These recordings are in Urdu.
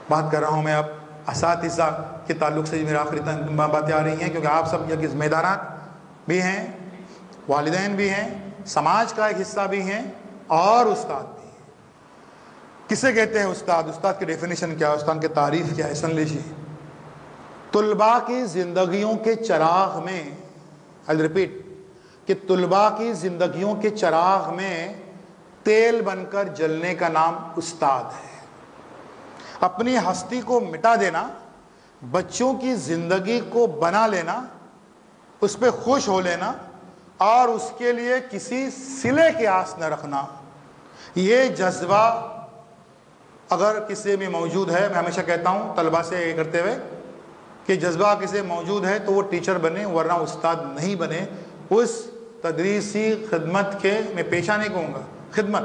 بات کر رہا ہوں میں اب اساتذہ کے تعلق سے میرے آخری باتیں آ رہی ہیں، کیونکہ آپ سب یہ ذمہ داران بھی ہیں، والدین بھی ہیں، سماج کا ایک حصہ بھی ہیں، اور استاد بھی ہیں۔ کسے کہتے ہیں استاد؟ استاد کی ڈیفینیشن کیا ہے؟ استاد کی تعریف کیا ہے؟ سن لیجیے۔ طلباء کی زندگیوں کے چراغ میں، I'll repeat، کہ طلباء کی زندگیوں کے چراغ میں تیل بن کر جلنے کا نام استاد ہے۔ اپنی ہستی کو مٹا دینا، بچوں کی زندگی کو بنا لینا، اس پہ خوش ہو لینا، اور اس کے لیے کسی صلے کی آس نہ رکھنا، یہ جذبہ اگر کسی میں موجود ہے، میں ہمیشہ کہتا ہوں طلباء سے یہ کرتے ہوئے کہ جذبہ کسی موجود ہے تو وہ ٹیچر بنے، ورنہ استاد نہیں بنے۔ اس تدریسی خدمت کے، میں پیشہ نہیں کہوں گا، خدمت،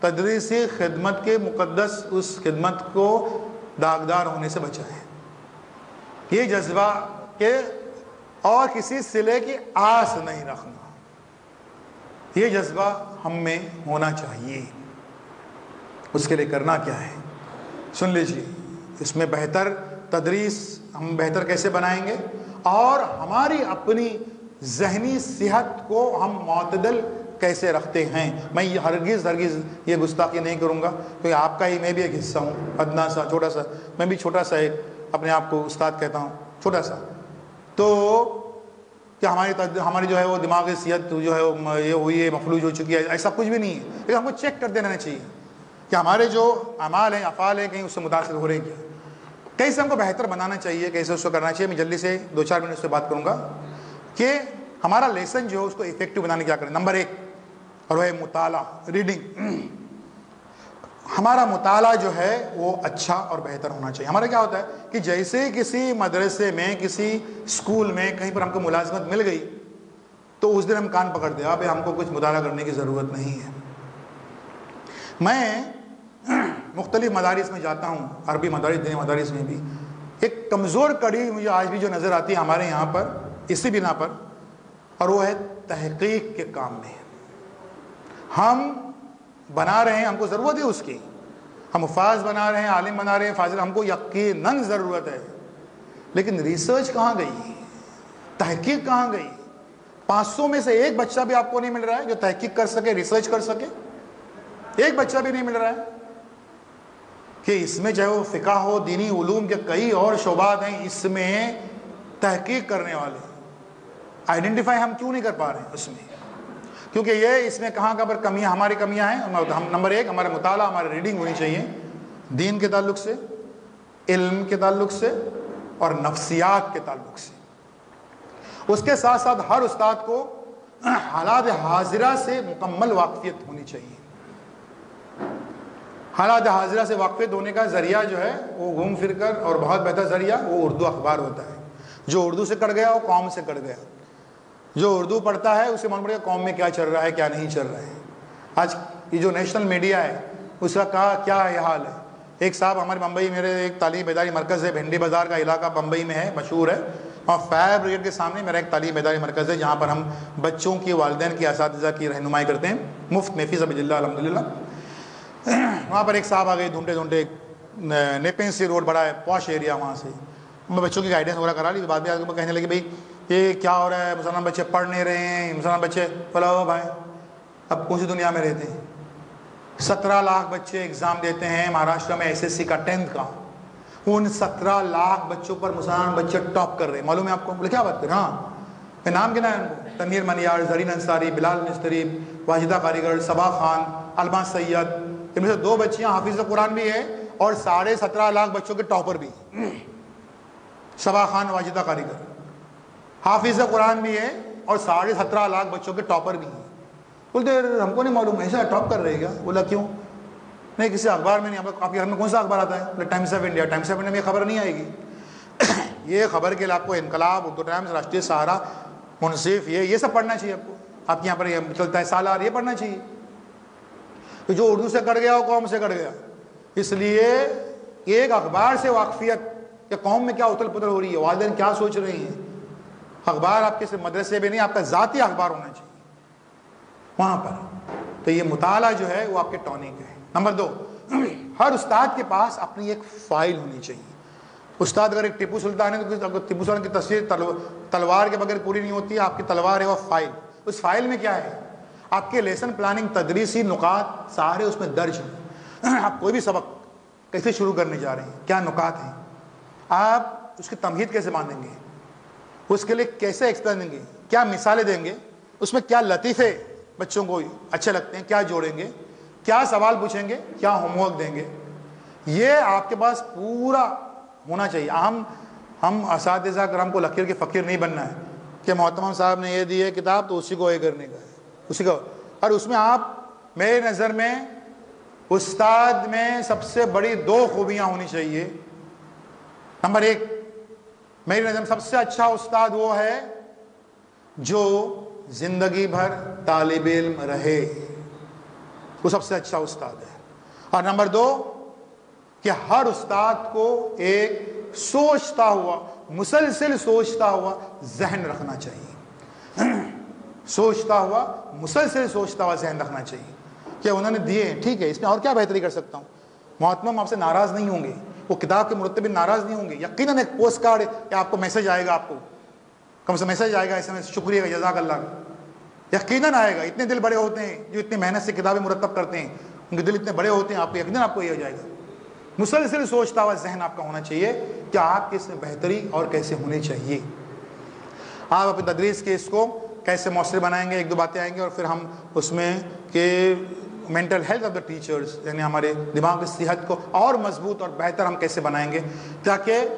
تدریسی خدمت کے مقدس اس خدمت کو داغدار ہونے سے بچائیں۔ یہ جذبہ کہ اور کسی صلے کی آس نہیں رکھنا، یہ جذبہ ہم میں ہونا چاہیے۔ اس کے لیے کرنا کیا ہے؟ سن لیجیے۔ اس میں بہتر تدریس ہم بہتر کیسے بنائیں گے، اور ہماری اپنی ذہنی صحت کو ہم معتدل کیسے رکھتے ہیں۔ میں یہ ہرگز یہ گستاخی نہیں کروں گا، کیونکہ آپ کا ہی میں بھی ایک حصہ ہوں، ادنا سا، چھوٹا سا، میں بھی چھوٹا سا ایک اپنے آپ کو استاد کہتا ہوں، چھوٹا سا۔ تو کیا ہماری جو ہے وہ دماغی صحت جو ہے وہ یہ ہوئی ہے، مفلوج ہو چکی ہے؟ ایسا کچھ بھی نہیں ہے، لیکن ہم کو چیک کرتے رہنا چاہیے کہ ہمارے جو اعمال ہیں، افعال ہیں، کہیں اس سے متاثر ہو رہے ہیں کیا، کیسے ہم کو بہتر بنانا چاہیے، کیسے اس کو کرنا چاہیے۔ میں جلدی سے 2-4 منٹ سے بات کروں گا کہ ہمارا لیسن جو ہے اس کو افیکٹو بنانے کیا کریں۔ نمبر 1 اور وہ ہے مطالعہ، ریڈنگ۔ ہمارا مطالعہ جو ہے وہ اچھا اور بہتر ہونا چاہیے۔ ہمارا کیا ہوتا ہے کہ جیسے کسی مدرسے میں، کسی اسکول میں کہیں پر ہم کو ملازمت مل گئی تو اس دن ہم کان پکڑ دیں، اب ہم کو کچھ مطالعہ کرنے کی ضرورت نہیں ہے۔ میں مختلف مدارس میں جاتا ہوں، عربی مدارس، دینی مدارس میں بھی ایک کمزور کڑی مجھے آج بھی جو نظر آتی ہے ہمارے یہاں پر اسی بنا پر، اور وہ ہے تحقیق کے کام میں۔ ہم بنا رہے ہیں، ہم کو ضرورت ہے اس کی، ہم حفاظ بنا رہے ہیں، عالم بنا رہے ہیں، فاضل، ہم کو یقیناً ضرورت ہے، لیکن ریسرچ کہاں گئی؟ تحقیق کہاں گئی؟ 500 میں سے ایک بچہ بھی آپ کو نہیں مل رہا ہے جو تحقیق کر سکے، ریسرچ کر سکے، ایک بچہ بھی نہیں مل رہا ہے کہ اس میں چاہے وہ فقہ ہو، دینی علوم کے کئی اور شعبات ہیں، اس میں تحقیق کرنے والے آئیڈینٹیفائی ہم کیوں نہیں کر پا رہے ہیں اس میں؟ کیونکہ یہ اس میں کہاں پر کمیاں، ہماری کمیاں ہیں۔ ہم نمبر 1 ہمارا مطالعہ، ہماری ریڈنگ ہونی چاہیے، دین کے تعلق سے، علم کے تعلق سے، اور نفسیات کے تعلق سے۔ اس کے ساتھ ساتھ ہر استاد کو حالات حاضرہ سے مکمل واقفیت ہونی چاہیے۔ حالات حاضرہ سے واقفیت ہونے کا ذریعہ جو ہے وہ گھوم پھر کر، اور بہت بہتر ذریعہ وہ اردو اخبار ہوتا ہے۔ جو اردو سے کٹ گیا وہ قوم سے کٹ گیا، جو اردو پڑھتا ہے اسے معلوم پڑے گا قوم میں کیا چل رہا ہے، کیا نہیں چل رہا ہے۔ آج یہ جو نیشنل میڈیا ہے اس کا کیا یہ حال ہے؟ ایک صاحب ہمارے بمبئی، میرے ایک تعلیم بیداری مرکز ہے، بھنڈی بازار کا علاقہ بمبئی میں ہے، مشہور ہے، اور فائر بریگیڈ کے سامنے میرا ایک تعلیم بیداری مرکز ہے جہاں پر ہم بچوں کی، والدین کی، اساتذہ کی رہنمائی کرتے ہیں مفت میں، فی سبیل اللہ، الحمدللہ۔ وہاں پر ایک صاحب آ گئے ڈھونڈتے ڈھونڈتے، نیپین سی روڈ بڑا ہے، پوش ایریا، وہاں سے میں بچوں کی گائیڈنس وغیرہ کرا لی، بعد میں آگے کہنے لگے بھائی یہ کیا ہو رہا ہے، مسلمان بچے پڑھ نہیں رہے ہیں، مسلمان بچے، بولا ہو بھائی اب کون سی دنیا میں رہتے ہیں؟ 17 لاکھ بچے ایگزام دیتے ہیں مہاراشٹر میں SSC کا 10th کا، ان 17 لاکھ بچوں پر مسلمان بچے ٹاپ کر رہے ہیں، معلوم ہے آپ کو؟ بولے کیا بات کر؟ ہاں، میں نام گنا ہے ان کو، تنویر منیار، زرین انصاری، بلال مستری، واجدہ کاریگر، صبا خان، الماس سید، ان میں سے 2 بچیاں حافظ قرآن بھی ہے اور 17.5 لاکھ بچوں کے ٹاپر بھی، صبا خان، واجدہ کاریگر، حافظ قرآن بھی ہے اور 17.5 لاکھ بچوں کے ٹاپر بھی ہیں۔ بولتے ہم کو نہیں معلوم، ایسا ٹاپ کر رہے گا؟ بولا کیوں؟ نہیں کسی اخبار میں نہیں، آپ کے گھر میں کون سا اخبار آتا ہے؟ Times of India, Times of India میں یہ خبر نہیں آئے گی۔ یہ خبر کے لیے آپ کو انقلاب، اردو ٹائمز، راشٹریہ سہارا، منصف، یہ سب پڑھنا چاہیے آپ کو۔ آپ کے یہاں پر یہ چلتا ہے سالار، یہ پڑھنا چاہیے۔ تو جو اردو سے کٹ گیا وہ قوم سے کٹ گیا، اس لیے ایک اخبار سے واقفیت کہ قوم میں کیا اتل پتل ہو رہی ہے، والدین کیا سوچ رہے ہیں، اخبار آپ کے صرف مدرسے میں نہیں، آپ کا ذاتی اخبار ہونا چاہیے وہاں پر۔ تو یہ مطالعہ جو ہے وہ آپ کے ٹونک ہے۔ نمبر 2، ہر استاد کے پاس اپنی ایک فائل ہونی چاہیے. استاد اگر ایک ٹیپو سلطان ہے تو ٹیپو سلطان کی تصویر تلوار کے بغیر پوری نہیں ہوتی ہے. آپ کی تلوار ہے وہ فائل. اس فائل میں کیا ہے؟ آپ کے لیسن پلاننگ، تدریسی نکات سارے اس میں درج ہیں. آپ کوئی بھی سبق کیسے شروع کرنے جا رہے ہیں، کیا نکات ہیں، آپ اس کی تمہید کیسے باندھیں گے، اس کے لیے کیسے ایکسپلین دیں گے، کیا مثالیں دیں گے، اس میں کیا لطیفے بچوں کو اچھے لگتے ہیں، کیا جوڑیں گے، کیا سوال پوچھیں گے، کیا ہوم ورک دیں گے، یہ آپ کے پاس پورا ہونا چاہیے. ہم اساتذہ کرام کو لکیر کے فقیر نہیں بننا ہے کہ محترم صاحب نے یہ دی ہے کتاب تو اسی کو یہ کرنے کا ہے، اسی کا. اور اس میں آپ، میرے نظر میں استاد میں سب سے بڑی 2 خوبیاں ہونی چاہیے. نمبر 1، میری نظر میں سب سے اچھا استاد وہ ہے جو زندگی بھر طالب علم رہے، وہ سب سے اچھا استاد ہے. اور نمبر 2 کہ ہر استاد کو ایک سوچتا ہوا، مسلسل سوچتا ہوا ذہن رکھنا چاہیے. سوچتا ہوا، مسلسل سوچتا ہوا ذہن رکھنا چاہیے کہ انہوں نے دیے ٹھیک ہے، اس میں اور کیا بہتری کر سکتا ہوں. محترم آپ سے ناراض نہیں ہوں گے، وہ کتاب کے مرتبین ناراض نہیں ہوں گے. یقیناً ایک پوسٹ کارڈ یا آپ کو میسج آئے گا، آپ کو کم سے میسج آئے گا ایسے میں شکریہ جزاک اللہ کا، یقیناً آئے گا. اتنے دل بڑے ہوتے ہیں جو اتنی محنت سے کتابیں مرتب کرتے ہیں، ان کے دل اتنے بڑے ہوتے ہیں، آپ کو یقیناً آپ کو یہ ہو جائے گا. مسلسل سوچتا ہوا ذہن آپ کا ہونا چاہیے کہ آپ کی اس میں بہتری اور کیسے ہونی چاہیے. آپ اپنی تدریس کے اس کو کیسے مؤثر بنائیں گے، 1-2 باتیں آئیں گے، اور پھر ہم اس میں کہ mental health of the teachers, یعنی ہمارے دماغ کی صحت کو اور مضبوط اور بہتر ہم کیسے بنائیں گے تاکہ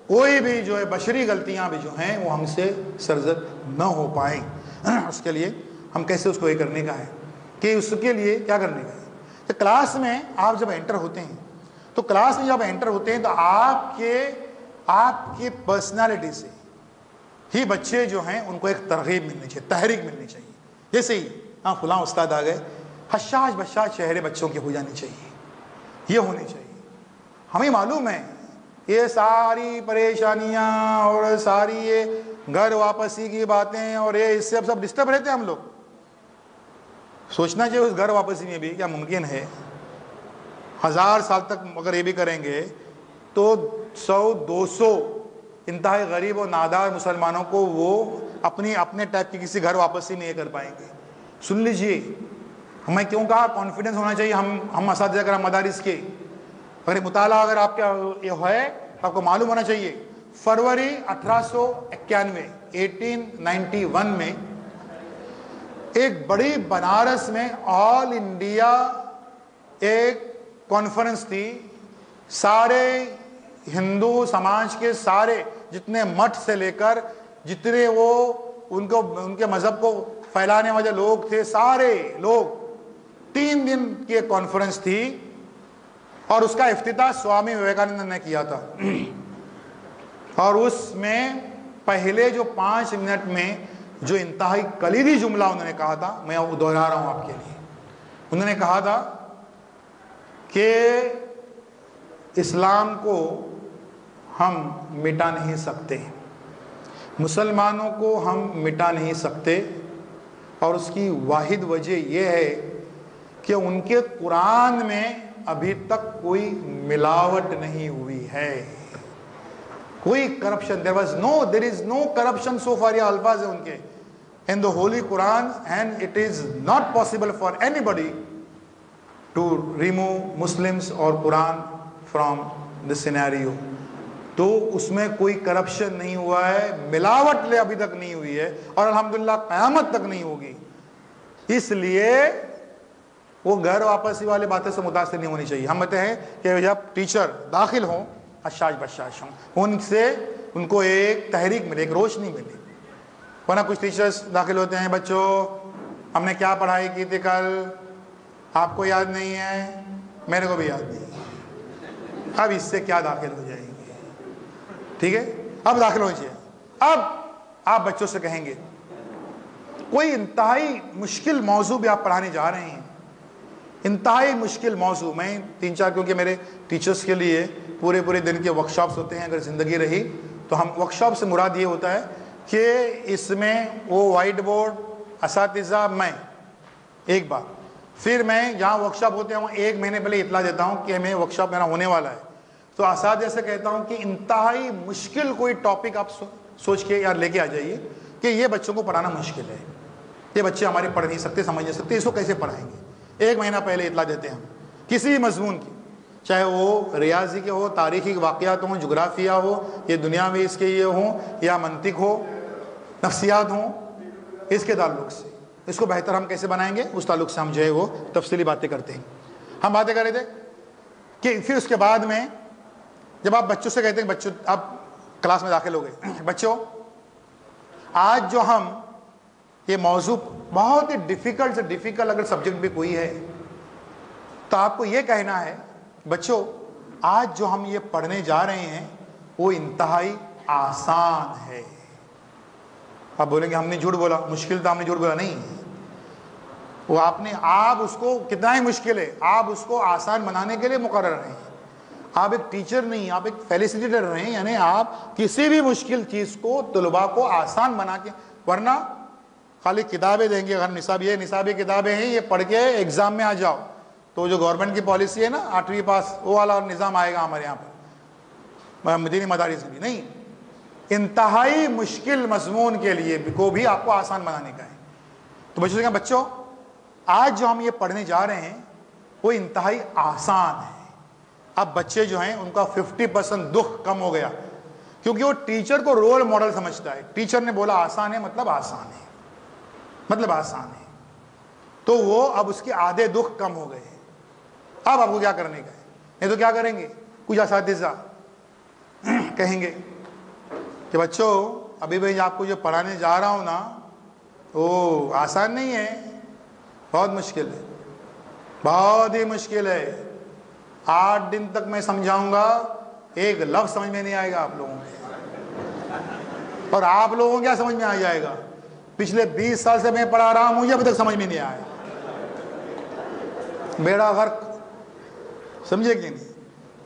کوئی بھی جو ہے بشری غلطیاں بھی جو ہیں وہ ہم سے سرزد نہ ہو پائیں. اس کے لیے ہم کیسے اس کو یہ کرنے کا ہے کہ اس کے لیے کیا کرنے کا ہے کہ کلاس میں آپ جب انٹر ہوتے ہیں تو کلاس میں جب انٹر ہوتے ہیں تو آپ کے پرسنالٹی سے ہی بچے جو ہیں ان کو ایک ترغیب ملنی چاہیے، تحریک ملنی چاہیے. جیسے ہی ہاں فلاں استاد آ گئے، حشاش بشاش چہرے بچوں کے ہو جانے چاہیے، یہ ہونی چاہیے. ہمیں معلوم ہے یہ ساری پریشانیاں اور ساری یہ گھر واپسی کی باتیں اور یہ اس سے اب سب ڈسٹرب رہتے ہیں. ہم لوگ سوچنا چاہیے اس گھر واپسی میں بھی کیا ممکن ہے 1000 سال تک اگر یہ بھی کریں گے تو 100-200 انتہائی غریب اور نادار مسلمانوں کو وہ اپنے ٹائپ کی کسی گھر واپسی نہیں کر پائیں گے. سن لیجئے، ہمیں کیوں کہا کانفیڈنس ہونا چاہیے ہم اساتذہ کرام مدارس کے. اگر مطالعہ اگر آپ کا یہ ہے تو آپ کو معلوم ہونا چاہیے فروری 1891 1891 میں ایک بڑی بنارس میں آل انڈیا ایک کانفرنس تھی. سارے ہندو سماج کے سارے جتنے مٹھ سے لے کر جتنے وہ ان کے مذہب کو پھیلانے والے لوگ تھے، سارے لوگ 3 دن کی ایک کانفرنس تھی اور اس کا افتتاح سوامی وویکانند نے کیا تھا. اور اس میں پہلے جو 5 منٹ میں جو انتہائی کلیدی جملہ انہوں نے کہا تھا، میں وہ دہرا رہا ہوں آپ کے لیے. انہوں نے کہا تھا کہ اسلام کو ہم مٹا نہیں سکتے، مسلمانوں کو ہم مٹا نہیں سکتے، اور اس کی واحد وجہ یہ ہے کہ ان کے قرآن میں ابھی تک کوئی ملاوٹ نہیں ہوئی ہے، کوئی corruption. there is no corruption so far. یہ الفاظ ہیں ان کے in the holy Quran, and it is not possible for anybody to remove Muslims or Quran from the scenario. تو اس میں کوئی کرپشن نہیں ہوا ہے، ملاوٹ لے ابھی تک نہیں ہوئی ہے، اور الحمدللہ قیامت تک نہیں ہوگی. اس لیے وہ گھر واپسی والی باتیں سے متاثر نہیں ہونی چاہیے. ہم کہتے ہیں کہ جب ٹیچر داخل ہوں حشاش بشاش ہوں، ان سے ان کو ایک تحریک ملے، ایک روشنی ملے. ورنہ کچھ ٹیچرز داخل ہوتے ہیں، بچوں ہم نے کیا پڑھائی کی تھی کل، آپ کو یاد نہیں ہے، میرے کو بھی یاد نہیں ہے، اب اس سے کیا داخل ہو جائیں گے. ٹھیک ہے، اب داخل ہو جائے. اب آپ بچوں سے کہیں گے کوئی انتہائی مشکل موضوع بھی آپ پڑھانے جا رہے ہیں، انتہائی مشکل موضوع. میں 3-4 کیونکہ میرے ٹیچرز کے لیے پورے دن کے ورکشاپس ہوتے ہیں، اگر زندگی رہی تو ہم ورکشاپ سے مراد یہ ہوتا ہے کہ اس میں وہ وائٹ بورڈ اساتذہ میں ایک بات پھر میں جہاں ورکشاپ ہوتے ہیں وہاں 1 مہینے پہلے اطلاع دیتا ہوں کہ میں ورکشاپ میرا ہونے والا ہے. تو اساتذہ سے کہتا ہوں کہ انتہائی مشکل کوئی ٹاپک آپ سوچ کے یار لے کے آ جائیے کہ یہ بچوں کو پڑھانا مشکل ہے, یہ بچے ہمارے پڑھ نہیں سکتے, سمجھ نہیں سکتے, اس کو کیسے پڑھائیں گے. 1 مہینہ پہلے اطلاع دیتے ہیں ہم کسی بھی مضمون کی, چاہے وہ ریاضی کے ہو, تاریخی واقعات ہوں, جغرافیہ ہو, یہ دنیا میں اس کے یہ ہوں, یا منطق ہو, نفسیات ہوں, اس کے تعلق سے اس کو بہتر ہم کیسے بنائیں گے, اس تعلق سے ہم جو ہے وہ تفصیلی باتیں کرتے ہیں. ہم باتیں کر رہے تھے کہ پھر اس کے بعد میں جب آپ بچوں سے کہتے ہیں بچوں آپ کلاس میں داخل ہو گئے, بچوں آج جو ہم یہ موضوع بہت ہی ڈیفیکلٹ سے ڈیفیکلٹ اگر سبجیکٹ بھی کوئی ہے تو آپ کو یہ کہنا ہے بچوں آج جو ہم یہ پڑھنے جا رہے ہیں وہ انتہائی آسان ہے. آپ بولیں گے ہم نے جھوٹ بولا, مشکل تھا, ہم نے جھوٹ بولا. نہیں, وہ آپ اس کو کتنا ہی مشکل ہے آپ اس کو آسان بنانے کے لیے مقرر ہیں. آپ ایک ٹیچر نہیں, آپ ایک فیسیلیٹیٹر ہیں, یعنی آپ کسی بھی مشکل چیز کو طلباء کو آسان بنا کے, ورنہ خالی کتابیں دیں گے, اگر نصابی کتابیں ہیں یہ پڑھ کے ایگزام میں آ جاؤ, تو جو گورنمنٹ کی پالیسی ہے نا 8ویں پاس, وہ والا نظام آئے گا ہمارے یہاں پر مدینی مدارس میں. نہیں, انتہائی مشکل مضمون کے لیے کو بھی آپ کو آسان بنانے کا ہے. تو بچوں سے کہا بچوں آج جو ہم یہ پڑھنے جا رہے ہیں وہ انتہائی آسان ہے. اب بچے جو ہیں ان کا 50% دکھ کم ہو گیا, کیونکہ وہ ٹیچر کو رول ماڈل سمجھتا ہے. ٹیچر نے بولا آسان ہے مطلب آسان ہے, مطلب آسان ہے, تو وہ اب اس کے آدھے دکھ کم ہو گئے ہیں. اب آپ کو کیا کرنے کا ہے, نہیں تو کیا کریں گے, کچھ اساتذہ کہیں گے کہ بچوں ابھی بھائی آپ کو جو پڑھانے جا رہا ہوں نا وہ آسان نہیں ہے, بہت مشکل ہے, بہت ہی مشکل ہے. 8 دن تک میں سمجھاؤں گا, ایک لفظ سمجھ میں نہیں آئے گا آپ لوگوں کو, اور آپ لوگوں کو کیا سمجھ میں آ جائے گا. پچھلے 20 سال سے میں پڑھا رہا ہوں, مجھے ابھی تک سمجھ میں نہیں آیا, بیڑا غرق, سمجھے کہ نہیں.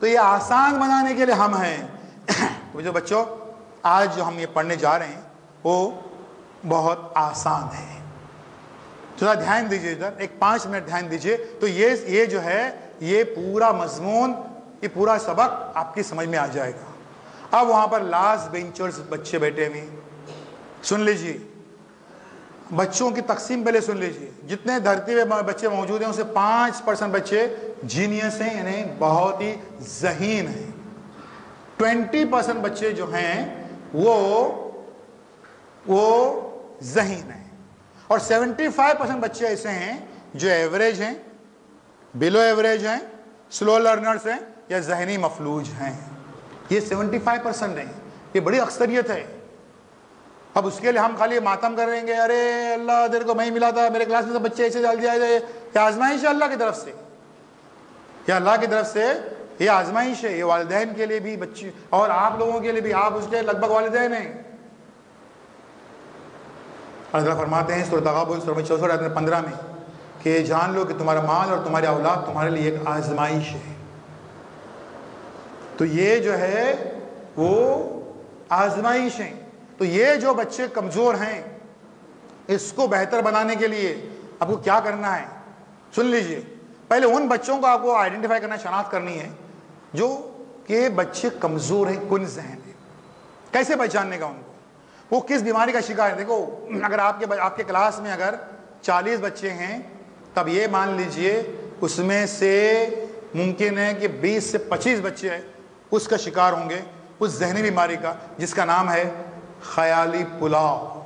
تو یہ آسان بنانے کے لیے ہم ہیں. جو بچوں آج جو ہم یہ پڑھنے جا رہے ہیں وہ بہت آسان ہے. تھوڑا دھیان دیجیے ادھر, ایک 5 منٹ دھیان دیجیے. تو یہ جو ہے یہ پورا مضمون, یہ پورا سبق آپ کی سمجھ میں آ جائے گا. اب وہاں پر لاسٹ بینچرز بچے بیٹھے ہوئے, سن لیجیے بچوں کی تقسیم پہلے سن لیجیے. جتنے دھرتی پہ بچے موجود ہیں اسے 5% بچے جینیس ہیں, یعنی بہت ہی ذہین ہیں. 20% بچے جو ہیں وہ ذہین ہیں, اور 75% بچے ایسے ہیں جو ایوریج ہیں, بلو ایوریج ہیں, سلو لرنرز ہیں, یا ذہنی مفلوج ہیں. یہ 75% ہیں, یہ بڑی اکثریت ہے. اب اس کے لیے ہم خالی ماتم کر رہیں گے, ارے اللہ تیرے کو میں ملا تھا, میرے کلاس میں تو بچے ایسے ڈال دیا جائے. یہ آزمائش ہے اللہ کی طرف سے, یہ اللہ کی طرف سے یہ آزمائش ہے. یہ والدین کے لیے بھی بچے اور آپ لوگوں کے لیے بھی, آپ اس کے لگ بھگ والدین ہیں. اللہ فرماتے ہیں سورۃ تغابن سورۃ 64 آیت 15 میں کہ جان لو کہ تمہارا مال اور تمہاری اولاد تمہارے لیے ایک آزمائش ہے. تو یہ جو ہے وہ آزمائش ہیں. تو یہ جو بچے کمزور ہیں اس کو بہتر بنانے کے لیے آپ کو کیا کرنا ہے, سن لیجئے. پہلے ان بچوں کو آپ کو آئیڈینٹیفائی کرنا, شناخت کرنی ہے جو کہ بچے کمزور ہیں, کن ذہن ہیں. کیسے پہچاننے کا ان کو, وہ کس بیماری کا شکار ہے. دیکھو اگر آپ کے کلاس میں اگر 40 بچے ہیں تب یہ مان لیجئے اس میں سے ممکن ہے کہ 20 سے 25 بچے اس کا شکار ہوں گے, اس ذہنی بیماری کا, جس کا نام ہے خیالی پلاؤ,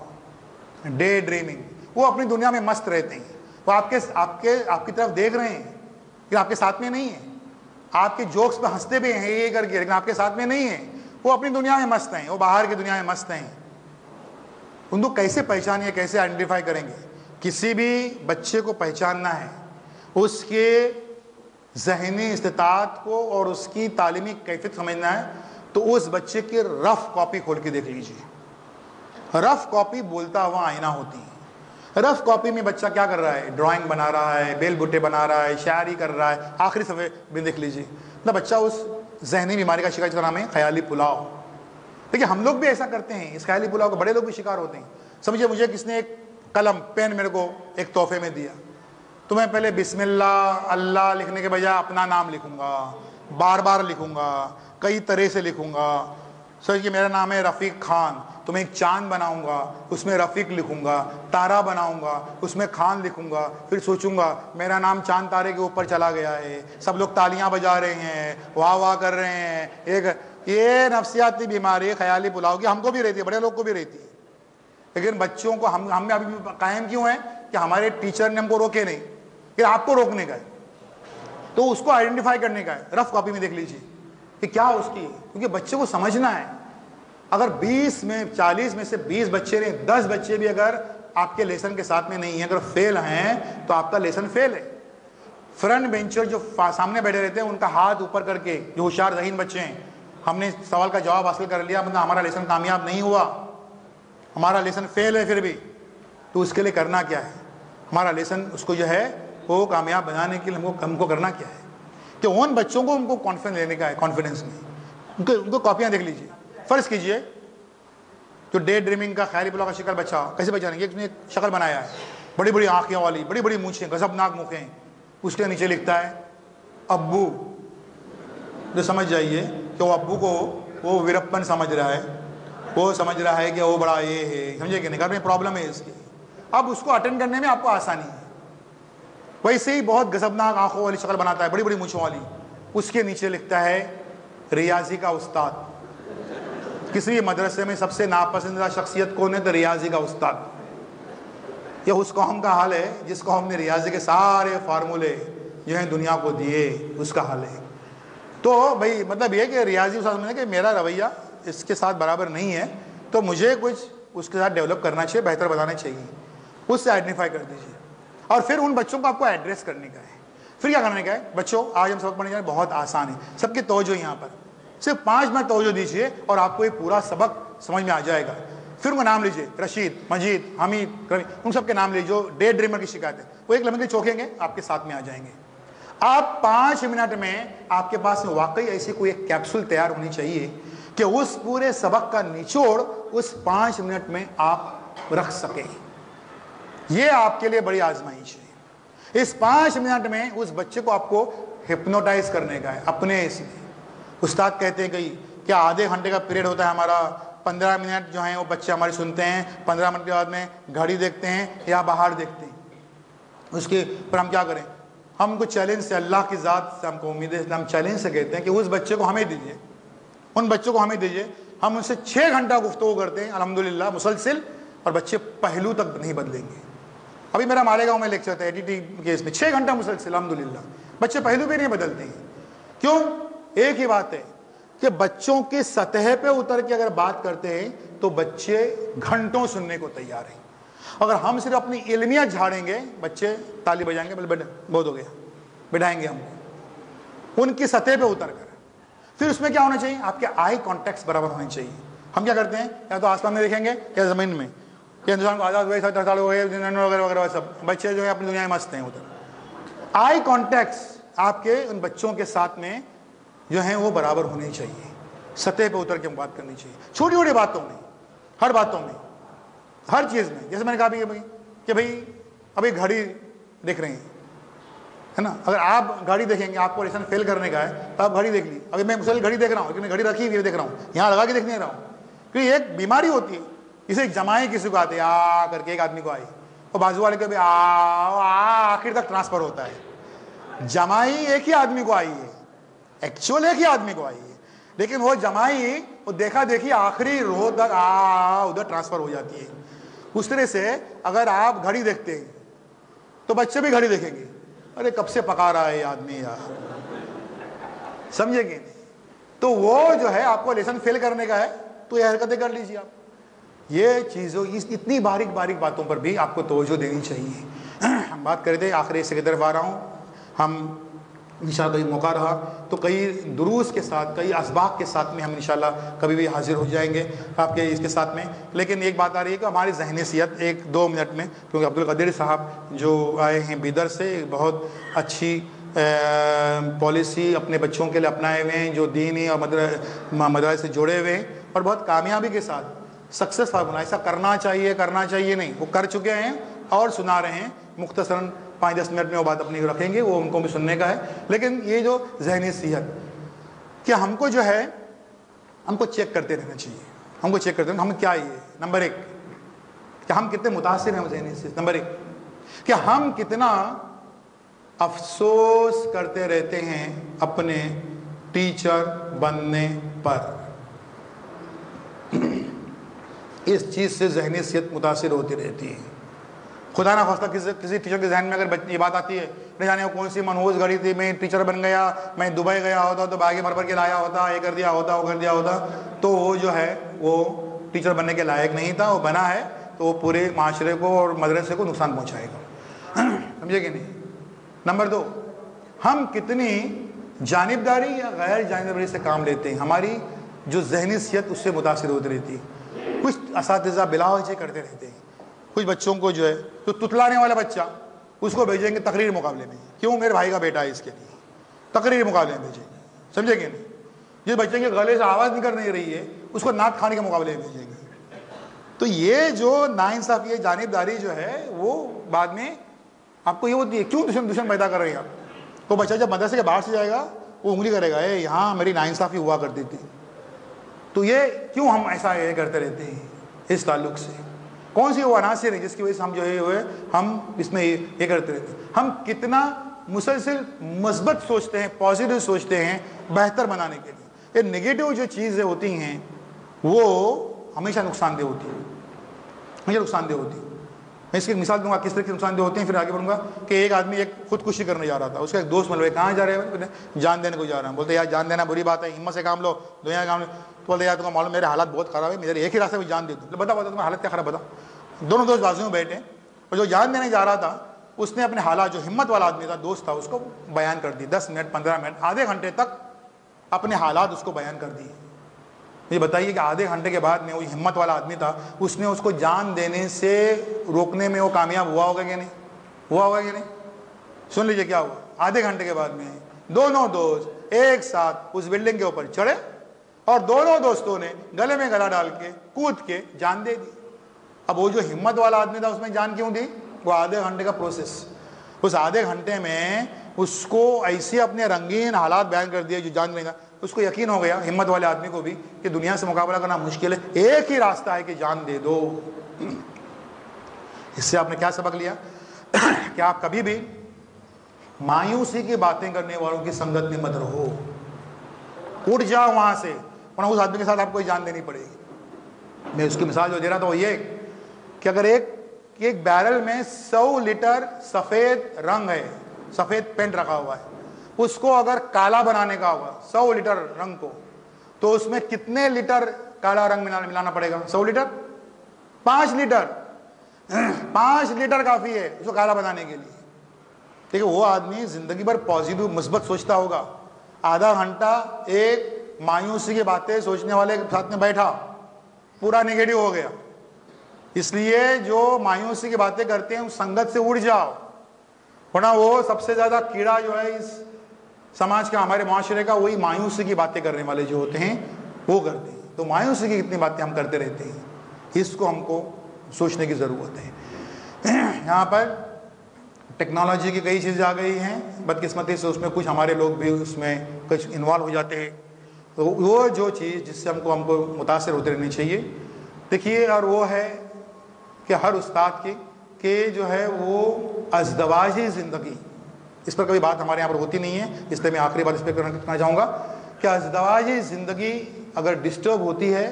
ڈے ڈریمنگ. وہ اپنی دنیا میں مست رہتے ہیں, وہ آپ کی طرف دیکھ رہے ہیں لیکن آپ کے ساتھ میں نہیں ہیں, آپ کے جوکس پہ ہنستے بھی ہیں یہ کر کے, لیکن آپ کے ساتھ میں نہیں ہیں. وہ اپنی دنیا میں مست ہیں, وہ باہر کی دنیا میں مست ہیں. ان کو کیسے پہچانیے, کیسے آئیڈینٹیفائی کریں گے. کسی بھی بچے کو پہچاننا ہے, اس کے ذہنی استطاعت کو اور اس کی تعلیمی کیفیت سمجھنا ہے, تو اس بچے کی رف کاپی کھول کے دیکھ لیجیے. رف کاپی بولتا ہوا آئینہ ہوتی ہے. رف کاپی میں بچہ کیا کر رہا ہے, ڈرائنگ بنا رہا ہے, بیل بوٹے بنا رہا ہے, شاعری کر رہا ہے. آخری صفحے میں دیکھ لیجیے نہ بچہ اس ذہنی بیماری کا شکار, جس کا نام ہے خیالی پلاؤ. دیکھیے ہم لوگ بھی ایسا کرتے ہیں, اس خیالی پلاؤ کو بڑے لوگ بھی شکار ہوتے ہیں. سمجھے مجھے کس نے ایک قلم پین میرے کو ایک تحفے میں دیا, تو میں پہلے بسم اللہ اللہ لکھنے کے بجائے اپنا نام لکھوں گا، بار بار لکھوں گا، کئی طرح سے لکھوں گا. سوچ کہ میرا نام ہے رفیق خان، تو میں ایک چاند بناؤں گا، اس میں رفیق لکھوں گا، تارا بناؤں گا، اس میں خان لکھوں گا. پھر سوچوں گا میرا نام چاند تارے کے اوپر چلا گیا ہے، سب لوگ تالیاں بجا رہے ہیں، واہ واہ کر رہے ہیں. یہ نفسیاتی بیماری خیالی پلاؤ کی ہم کو بھی رہتی ہے، بڑے لوگ کو بھی رہتی ہے. لیکن بچوں کو ہم میں ابھی بھی قائم کیوں ہے کہ ہمارے ٹیچر نے ہم کو روکے نہیں، کہ آپ کو روکنے کا ہے. تو اس کو آئیڈینٹیفائی کرنے کا ہے. رف کاپی میں دیکھ لیجیے کہ کیا اس کی، کیونکہ بچے کو سمجھنا ہے. اگر 20 میں 40 میں سے 20 بچے رہے، 10 بچے بھی اگر آپ کے لیسن کے ساتھ میں نہیں ہیں، اگر فیل ہیں تو آپ کا لیسن فیل ہے. فرنٹ بینچر جو سامنے بیٹھے رہتے ہیں ان کا ہاتھ اوپر کر کے، جو ہوشیار ذہین بچے ہیں، ہم نے سوال کا جواب حاصل کر لیا، مطلب ہمارا لیسن کامیاب نہیں ہوا، ہمارا لیسن فیل ہے. پھر بھی تو اس کے لیے کرنا کیا ہے؟ ہمارا لیسن اس کو جو ہے وہ کامیاب بنانے کے لیے ہم کو کرنا کیا ہے کہ ان بچوں کو ان کو کانفیڈنس لینے کا ہے. کانفیڈنس میں ان کو کاپیاں دیکھ لیجیے. فرض کیجئے جو ڈے ڈریمنگ کا خیالی پلاؤ کا شکل بچہ کیسے بچانے کی، ایک شکل بنایا ہے، بڑی بڑی آنکھیں والی، بڑی بڑی مونچھیں، غضبناک منہیں. اس کے نیچے لکھتا ہے ابو. جو سمجھ جائیے کہ وہ ابو کو وہ ویرپن سمجھ رہا ہے، وہ سمجھ رہا ہے کہ وہ بڑا یہ ہے، سمجھے کہ نہیں، گھر میں پرابلم ہے اس کی. اب اس کو اٹینڈ کرنے میں آپ کو آسانی ہے. ویسے ہی بہت غضبناک آنکھوں والی شکل بناتا ہے، بڑی بڑی مونچھوں والی، اس کے نیچے لکھتا ہے ریاضی کا استاد. کسی مدرسے میں سب سے ناپسندیدہ شخصیت کون ہے؟ تو ریاضی کا استاد. یہ اس قوم کا حال ہے جس قوم نے ریاضی کے سارے فارمولے جو ہیں دنیا کو دیے، اس کا حال ہے. تو بھائی مطلب یہ کہ ریاضی استاد میں کہ میرا رویہ اس کے ساتھ برابر نہیں ہے، تو مجھے کچھ اس کے ساتھ ڈیولپ کرنا چاہیے، بہتر بتانا چاہیے. اس سے آئیڈینٹیفائی کر دیجیے. اور پھر ان بچوں کو آپ کو ایڈریس کرنے کا ہے. پھر کیا کرنے کا ہے؟ بچوں آج ہم سبق پڑھنے جائیں، بہت آسان ہے، سب کی توجہ یہاں پر، صرف 5 منٹ توجہ دیجیے اور آپ کو یہ پورا سبق سمجھ میں آ جائے گا. پھر ان کا نام لیجیے، رشید، مجید، حمید، روی، ان سب کے نام لیجیے. جو ڈے ڈریمر کی شکایت ہے وہ ایک لمحے کے چوکیں گے، آپ کے ساتھ میں آ جائیں گے. آپ 5 منٹ میں آپ کے پاس میں واقعی ایسی کوئی ایک کیپسول تیار ہونی چاہیے کہ اس پورے سبق کا نچوڑ اس 5 منٹ میں آپ رکھ سکیں. یہ آپ کے لیے بڑی آزمائش ہے. اس 5 منٹ میں اس بچے کو آپ کو ہپنوٹائز کرنے کا ہے اپنے اس میں. استاد کہتے ہیں کہ آدھے گھنٹے کا پیریڈ ہوتا ہے ہمارا، 15 منٹ جو ہیں وہ بچے ہمارے سنتے ہیں، 15 منٹ کے بعد میں گھڑی دیکھتے ہیں یا باہر دیکھتے ہیں. اس کے پر ہم کیا کریں؟ ہم کو چیلنج سے، اللہ کی ذات سے ہم کو امید ہے، ہم چیلنج سے کہتے ہیں کہ اس بچے کو ہمیں دیجیے، ان بچوں کو ہمیں دیجیے. ہم ان سے 6 گھنٹہ گفتگو کرتے ہیں الحمدللہ مسلسل، اور بچے پہلو تک نہیں بدلیں گے. ابھی میرا مالیگاؤں میں لیکچر تھا ایڈیٹی کیس میں، 6 گھنٹہ مسلسل الحمدللہ، بچے پہلو بھی نہیں بدلتے ہیں. کیوں؟ ایک ہی بات ہے کہ بچوں کی سطح پہ اتر کے اگر بات کرتے ہیں تو بچے گھنٹوں سننے کو تیار ہیں. اگر ہم صرف اپنی علمیت جھاڑیں گے، بچے تالی بجائیں گے، بہت ہو گیا، بٹھائیں گے ہم کو ان کی سطح پہ اتر کر. پھر اس میں کیا ہونا چاہیے؟ آپ کے آئی کانٹیکٹس برابر ہونے چاہیے. ہم کیا کرتے ہیں؟ یا تو آسمان میں دیکھیں گے یا زمین میں، کہ ہندوستان کو آزاد ہوئے وغیرہ وغیرہ، سب بچے جو ہے اپنی دنیا میں مست ہیں ادھر. آئی کانٹیکٹس آپ کے ان بچوں کے ساتھ میں جو ہیں وہ برابر ہونے چاہیے، سطح پہ اتر کے بات کرنی چاہیے، چھوٹی چھوٹی باتوں میں، ہر باتوں میں، ہر چیز میں. جیسے میں نے کہا کہ بھائی ابھی گھڑی دیکھ رہے ہیں ہے نا، اگر آپ گھڑی دیکھیں گے، آپ کو لیسن فیل کرنے کا ہے تو آپ گھڑی دیکھ لی. ابھی میں مسلسل گھڑی دیکھ رہا ہوں، لیکن میں گھڑی رکھی ہوئی دیکھ رہا ہوں، یہاں لگا کے دیکھ نہیں رہا ہوں، کیونکہ ایک بیماری ہوتی ہے. اسے جمائی کسی کو آتے آ کر کے، ایک آدمی کو آئی، اور بازو والے کے بھی آخر تک ٹرانسفر ہوتا ہے. جمائی ایک ہی آدمی کو آئی ہے، ایکچوئل ایک ہی آدمی کو آئی ہے، لیکن وہ جمائی وہ دیکھا دیکھی آخری روح تک ادھر ٹرانسفر ہو جاتی ہے. اس طرح سے اگر آپ گھڑی دیکھتے ہیں تو بچے بھی گھڑی دیکھیں گے، ارے کب سے پکا رہا ہے یہ آدمی یار، سمجھے گے؟ تو وہ جو ہے آپ کو لیسن فیل کرنے کا ہے تو یہ حرکتیں کر لیجیے آپ. یہ چیزوں اتنی باریک باریک باتوں پر بھی آپ کو توجہ دینی چاہیے. ہم بات کر رہے تھے، آخری حصے کی طرف آ رہا ہوں. ہم انشاءاللہ کہیں موقع رہا تو کئی دروس کے ساتھ، کئی اسباق کے ساتھ میں ہم انشاءاللہ کبھی بھی حاضر ہو جائیں گے آپ کے اس کے ساتھ میں. لیکن ایک بات آ رہی ہے کہ ہماری ذہنی صحت 1-2 منٹ میں، کیونکہ عبدالقدیر صاحب جو آئے ہیں بیدر سے، بہت اچھی پالیسی اپنے بچوں کے لیے اپنائے ہوئے ہیں، جو دینی اور مدرسے سے جڑے ہوئے ہیں، اور بہت کامیابی کے ساتھ سکسیس فارمولا، ایسا کرنا چاہیے نہیں، وہ کر چکے ہیں اور سنا رہے ہیں. مختصراً 5-10 منٹ میں وہ بات اپنی رکھیں گے, وہ ان کو بھی سننے کا ہے. لیکن یہ جو ذہنی صحت کہ ہم کو جو ہے ہم کو چیک کرتے رہنا چاہیے, ہم کو چیک کرتے رہنا. ہم کیا یہ نمبر 1 کہ ہم کتنے متاثر ہیں ذہنی صحت. نمبر 1 کہ ہم کتنا افسوس کرتے رہتے ہیں اپنے ٹیچر بننے پر. اس چیز سے ذہنی صحت متاثر ہوتی رہتی ہے. خدا نہ خواستہ کسی ٹیچر کے ذہن میں اگر یہ بات آتی ہے, نہیں جانے کون سی منحوس گھڑی تھی, میں ٹیچر بن گیا, میں دبئی گیا ہوتا تو باغی بھر کے لایا ہوتا, یہ کر دیا ہوتا, وہ کر دیا ہوتا, تو وہ جو ہے وہ ٹیچر بننے کے لائق نہیں تھا. وہ بنا ہے تو وہ پورے معاشرے کو اور مدرسے کو نقصان پہنچائے گا. سمجھے کہ نہیں. نمبر 2, ہم کتنی جانبداری یا غیر جانبداری سے کام لیتے ہیں. ہماری جو ذہنی صحت اس سے متاثر ہوتی رہتی ہے. کچھ اساتذہ بلا وجہ کرتے رہتے ہیں. کچھ بچوں کو جو ہے تو تتلانے والا بچہ اس کو بھیجیں گے تقریر مقابلے میں, کیوں میرے بھائی کا بیٹا ہے اس کے لیے تقریر مقابلے میں بھیجیں گے. سمجھے کہ نہیں. جس بچے کے گلے سے آواز نکل نہیں رہی ہے اس کو نعت کھانے کے مقابلے میں بھیجیں گے. تو یہ جو ناانصافی ہے, جانبداری جو ہے, وہ بعد میں آپ کو یہ ہوتی ہے کیوں دشمن پیدا کر رہے ہیں آپ. تو بچہ جب مدرسے کے باہر سے جائے گا وہ انگلی کرے گا, اے یہاں میری ناانصافی ہوا کرتی تھی. تو یہ کیوں ہم ایسا یہ کرتے رہتے ہیں اس تعلق سے. کون سی وہ عناصر ہیں جس کی وجہ سے ہم جو ہے ہم اس میں یہ کرتے رہتے ہیں. ہم کتنا مسلسل مثبت سوچتے ہیں, پازیٹیو سوچتے ہیں بہتر بنانے کے لیے. یہ نگیٹو جو چیزیں ہوتی ہیں وہ ہمیشہ نقصان دہ ہوتی ہیں, ہمیشہ نقصان دہ ہوتی ہیں. میں اس کی مثال دوں گا کس طرح کی نقصان دہ ہوتے ہیں, پھر آگے بڑھوں گا. کہ ایک آدمی ایک خودکشی کرنے جا رہا تھا, اس کا ایک دوست ملے, کہاں جا رہے ہیں, جان دینے کو جا رہا ہوں. بولتے یار جان دینا بری بات ہے, ہمت سے کام لو, دنیا کا کام لو. تو بولتے یار تم کو معلوم میرے حالات بہت خراب ہے, میرے ایک ہی راستے میں جان دے دوں. بتا تمہارا حالت کیا خراب, بتا. دونوں دوست بازو میں بیٹھے, اور جو جان دینے جا رہا تھا اس نے اپنے حالات, جو ہمت والا آدمی تھا, دوست تھا, اس کو بیان کر دی. 10 منٹ 15 منٹ آدھے گھنٹے تک اپنے حالات اس کو بیان کر دیے. یہ بتائیے کہ آدھے گھنٹے کے بعد میں وہ ہمت والا آدمی تھا, اس نے اس کو جان دینے سے روکنے میں وہ کامیاب ہوا ہوگا کہ نہیں, ہوا ہوگا کہ نہیں. سن لیجیے کیا ہوا. آدھے گھنٹے کے بعد میں دونوں دوست ایک ساتھ اس بلڈنگ کے اوپر چڑھے اور دونوں دوستوں نے گلے میں گلا ڈال کے کود کے جان دے دی. اب وہ جو ہمت والا آدمی تھا اس میں جان کیوں دی, وہ آدھے گھنٹے کا پروسیس. اس آدھے گھنٹے میں اس کو ایسے اپنے رنگین حالات بیان کر دیے جو جان لے گا. اس کو یقین ہو گیا, ہمت والے آدمی کو بھی, کہ دنیا سے مقابلہ کرنا مشکل ہے, ایک ہی راستہ ہے کہ جان دے دو. اس سے آپ نے کیا سبق لیا کہ آپ کبھی بھی مایوسی کی باتیں کرنے والوں کی سنگت میں مت رہو. اٹھ جاؤ وہاں سے, ورنہ اس آدمی کے ساتھ آپ کو جان دینی پڑے گی. میں اس کی مثال جو دے رہا تھا وہ یہ کہ اگر ایک بیرل میں 100 لیٹر سفید رنگ ہے, سفید پینٹ رکھا ہوا ہے, اس کو اگر کالا بنانے کا ہوگا 100 لیٹر رنگ کو, تو اس میں کتنے لیٹر کالا رنگ ملانا پڑے گا. 100 لیٹر 5 لیٹر 5 لیٹر کافی ہے اس کو کالا بنانے کے لیے. ٹھیک ہے. وہ آدمی زندگی بھر پازیٹیو مثبت سوچتا ہوگا, آدھا گھنٹہ ایک مایوسی کی باتیں سوچنے والے کے ساتھ میں بیٹھا, پورا نگیٹو ہو گیا. اس لیے جو مایوسی کی باتیں کرتے ہیں اس سنگت سے اڑ جاؤ, ورنہ وہ سب سے زیادہ کیڑا جو ہے اس سماج کا, ہمارے معاشرے کا, وہی مایوسی کی باتیں کرنے والے جو ہوتے ہیں وہ کرتے ہیں. تو مایوسی کی کتنی باتیں ہم کرتے رہتے ہیں, اس کو ہم کو سوچنے کی ضرورت ہے. یہاں پر ٹیکنالوجی کی کئی چیزیں آ گئی ہیں, بدقسمتی سے اس میں کچھ ہمارے لوگ بھی اس میں کچھ انوالو ہو جاتے ہیں. تو وہ جو چیز جس سے ہم کو متاثر ہوتے رہنی چاہیے, دیکھیے, اور وہ ہے کہ ہر استاد کی کہ جو ہے وہ ازدواجی زندگی, اس پر کبھی بات ہمارے یہاں پر ہوتی نہیں ہے, اس لیے میں آخری بات اس پہ کرنا چاہوں گا کہ ازدواجی زندگی اگر ڈسٹرب ہوتی ہے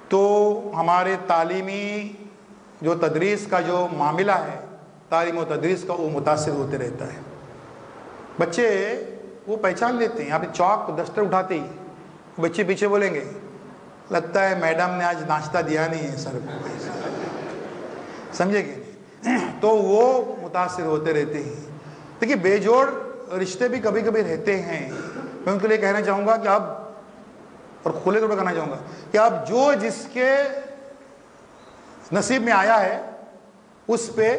تو ہمارے تعلیمی جو تدریس کا جو معاملہ ہے, تعلیم و تدریس کا, وہ متاثر ہوتے رہتا ہے. بچے وہ پہچان لیتے ہیں, آپ چاک دستر اٹھاتے ہی بچے پیچھے بولیں گے لگتا ہے میڈم نے آج ناشتہ دیا نہیں ہے سر کو, سمجھے گے. تو وہ متاثر ہوتے رہتے ہیں. دیکھیے, بے جوڑ رشتے بھی کبھی کبھی رہتے ہیں. میں ان کے لیے کہنا چاہوں گا کہ آپ, اور کھلے طور پہ کہنا چاہوں گا کہ آپ جو جس کے نصیب میں آیا ہے اس پہ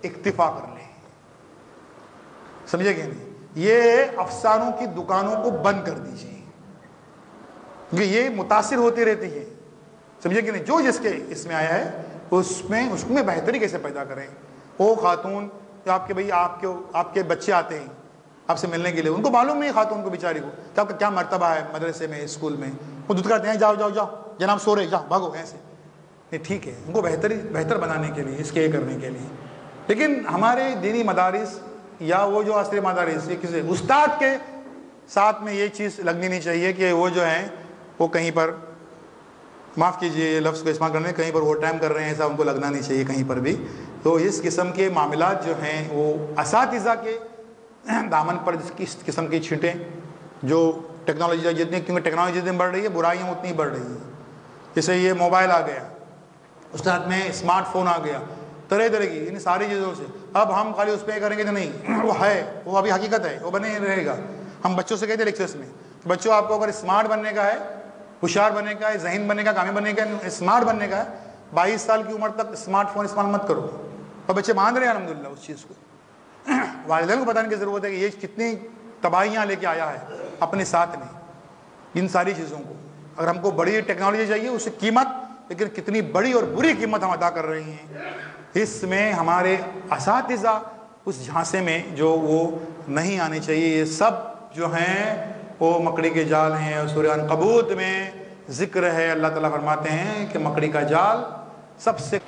اکتفا کر لیں, سمجھے گے نہیں. یہ افسانوں کی دکانوں کو بند کر دیجیے, کیونکہ یہ متاثر ہوتی رہتی ہے, سمجھے کہ نہیں. جو جس کے اس میں آیا ہے اس میں بہتری کیسے پیدا کریں. وہ خاتون جو آپ کے بھائی آپ کے بچے آتے ہیں آپ سے ملنے کے لیے, ان کو معلوم نہیں خاتون کو بیچاری کو کہ آپ کا کیا مرتبہ ہے مدرسے میں, اسکول میں. وہ دودھ کرتے ہیں جاؤ جاؤ جاؤ جناب سو رہے, جاؤ بھاگو ایسے. نہیں ٹھیک ہے, ان کو بہتر بنانے کے لیے, اس کے کرنے کے لیے. لیکن ہمارے دینی مدارس یا وہ جو عصری مدارس, یہ کسی استاد کے ساتھ میں یہ چیز لگنی نہیں چاہیے کہ وہ جو ہیں وہ کہیں پر, معاف کیجیے یہ لفظ کو استعمال کرنے, کہیں پر اوور ٹائم کر رہے ہیں, ایسا ان کو لگنا نہیں چاہیے کہیں پر بھی. تو اس قسم کے معاملات جو ہیں وہ اساتذہ کے دامن پر اس قسم کی چھینٹیں, جو ٹیکنالوجی جتنی, کیونکہ ٹیکنالوجی جتنی بڑھ رہی ہے برائیاں اتنی بڑھ رہی ہیں. جیسے یہ موبائل آ گیا, اس کے ہاتھ میں اسمارٹ فون آ گیا, طرح طرح کی ان ساری چیزوں سے. اب ہم خالی اس پہ کریں گے تو نہیں, وہ ہے, وہ ابھی حقیقت ہے, وہ بنے رہے گا. ہم بچوں سے کہتے ہیں لیکچرس میں, بچوں آپ کو اگر اسمارٹ بننے کا ہے, ہوشیار بننے کا ہے, ذہین بننے کا, کامیاب بننے کا, اسمارٹ بننے کا ہے, 22 سال کی عمر تک اسمارٹ فون استعمال مت کرو. اور بچے مان رہے ہیں الحمدللہ اس چیز کو. والدین کو بتانے کی ضرورت ہے کہ یہ کتنی تباہیاں لے کے آیا ہے اپنے ساتھ میں ان ساری چیزوں کو. اگر ہم کو بڑی ٹیکنالوجی چاہیے اس کی قیمت, لیکن کتنی بڑی اور بری قیمت ہم ادا کر رہے ہیں. اس میں ہمارے اساتذہ اس جھانسے میں جو وہ نہیں آنے چاہیے. یہ سب جو ہیں وہ مکڑی کے جال ہیں. اور سورہ عنکبوت میں ذکر ہے, اللہ تعالیٰ فرماتے ہیں کہ مکڑی کا جال سب سے